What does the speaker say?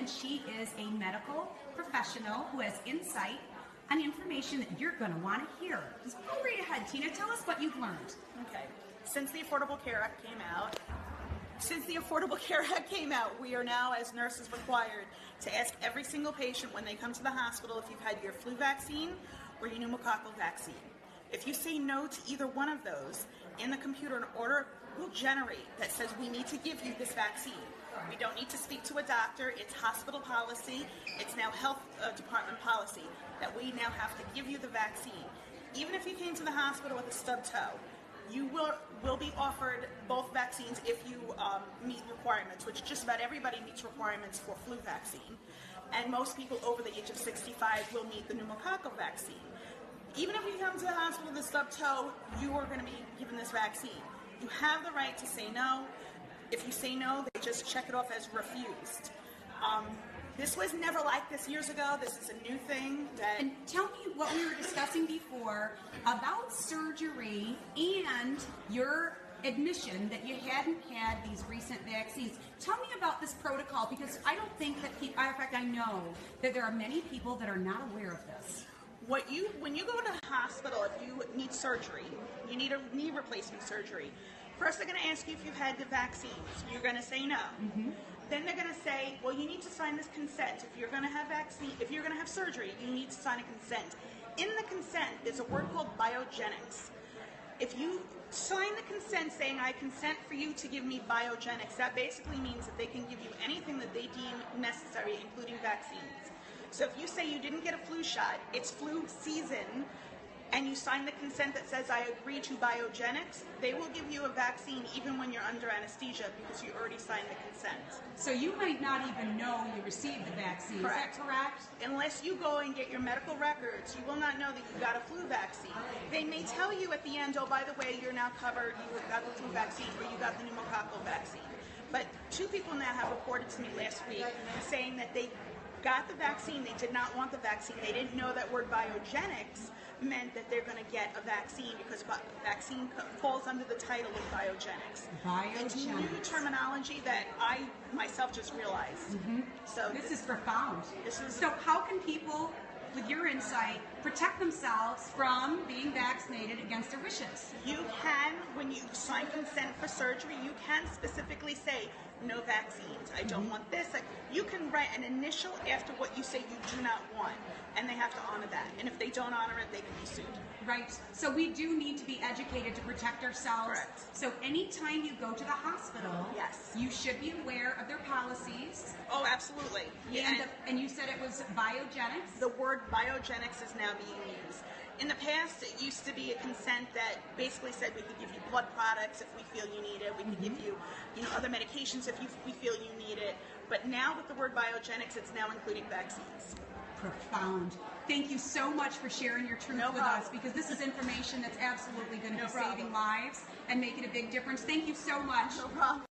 and she is a medical professional who has insight on information that you're going to want to hear. Just go right ahead, Tina. Tell us what you've learned. Okay. Since the Affordable Care Act came out, we are now, as nurses, required to ask every single patient when they come to the hospital if you've had your flu vaccine or your pneumococcal vaccine. If you say no to either one of those, in the computer, an order will generate that says we need to give you this vaccine. We don't need to speak to a doctor. It's hospital policy. It's now health department policy that we now have to give you the vaccine. Even if you came to the hospital with a stubbed toe, you will be offered both vaccines if you meet requirements, which just about everybody meets requirements for flu vaccine. And most people over the age of 65 will need the pneumococcal vaccine. Even if you come to the hospital with a stubbed toe, you are going to be given this vaccine. You have the right to say no. If you say no, they just check it off as refused. This was never like this years ago. This is a new thing. And tell me what we were discussing before about surgery and your admission that you hadn't had these recent vaccines. Tell me about this protocol, because I don't think that people, in fact, I know that there are many people that are not aware of this. When you go to the hospital, if you need surgery, you need a knee replacement surgery, first they're going to ask you if you've had the vaccines. You're going to say no. Mm-hmm. Then they're going to say, well, you need to sign this consent. If you're going to have surgery, you need to sign a consent. In the consent, there's a word called biogenics. If you sign the consent saying, I consent for you to give me biogenics, that basically means that they can give you anything that they deem necessary, including vaccines. So if you say you didn't get a flu shot, it's flu season, and you sign the consent that says, I agree to biogenics, they will give you a vaccine even when you're under anesthesia because you already signed the consent. So you might not even know you received the vaccine. Correct. Is that correct? Unless you go and get your medical records, you will not know that you got a flu vaccine. They may tell you at the end, oh, by the way, you're now covered, you got the flu vaccine or you got the pneumococcal vaccine. But 2 people now have reported to me last week saying that they got the vaccine, they did not want the vaccine, they didn't know that word biogenics meant that they're going to get a vaccine because vaccine falls under the title of biogenics. It's new terminology that I myself just realized. Mm-hmm. So this is profound. So how can people, with your insight, protect themselves from being vaccinated against their wishes? You can, when you sign consent for surgery, you can specifically say, no vaccines, I don't want this. You can write an initial after what you say you do not want, and they have to honor that. And if they don't honor it, they can be sued. Right. So we do need to be educated to protect ourselves. Correct. So anytime you go to the hospital, yes, you should be aware of their policies. Oh, absolutely. And you said it was biogenics? The word biogenics is now being used. In the past, it used to be a consent that basically said we could give you blood products if we feel you need it. We could give you, other medications if we feel you need it. But now with the word biogenics, it's now including vaccines. Profound. Thank you so much for sharing your truth with us, because this is information that's absolutely going to be saving lives and making a big difference. Thank you so much. No problem.